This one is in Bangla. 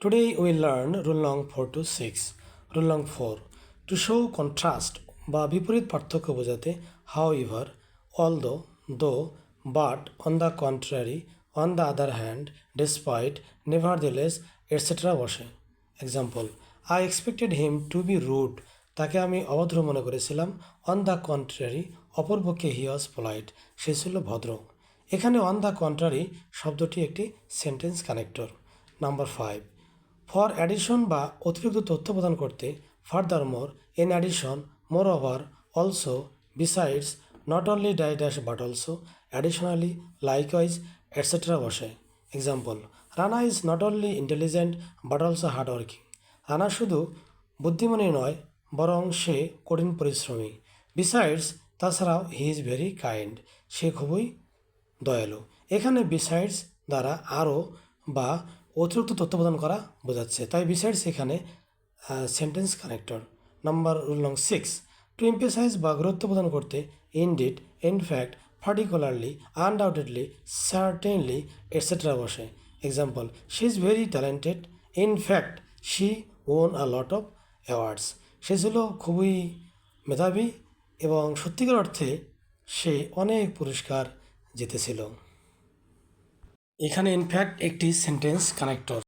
Today we learn rule nong 4 to 6. Rule nong 4. To show contrast বা বিপরীত পার্থক্য বোঝাতে however, although, though, but, on the contrary, on the other hand, despite, nevertheless, etc. বসে। Example, I expected him to be rude. তাকে আমি অভদ্র মনে করেছিলাম। On the contrary, অপরপক্ষে he was polite. সে ছিল ভদ্র। এখানে on the contrary শব্দটি একটি sentence connector. Number 5. For addition বা অতিরিক্ত তথ্য প্রদান করতে furthermore, in addition, moreover, also, besides, not only dash but also, additionally, likewise, etcetera বসে। Example, Rana is not only intelligent but also hard working. Rana শুধু বুদ্ধিমানই নয় বরং সে কঠিন পরিশ্রমী। বিসাইডস, তাছাড়াও হি ইজ ভেরি কাইন্ড, সে খুবই দয়ালু। এখানে বিসাইডস দ্বারা আরও বা অতিরিক্ত তথ্য প্রদান করা বোঝাচ্ছে, তাই বিসাইডস এখানে সেন্টেন্স কানেক্টর। নাম্বার রুল নং 6. টু এমফেসাইজ বা গুরুত্ব প্রদান করতে indeed, in fact, particularly, undoubtedly, certainly, etcetera বসে। Example, she is very talented, in fact she won a lot of awards. সে ছিল খুবই মেধাবী এবং সত্যিকার অর্থে সে অনেক পুরস্কার জিতেছিল। এখানে ইনফ্যাক্ট একটি সেন্টেন্স কানেক্টর।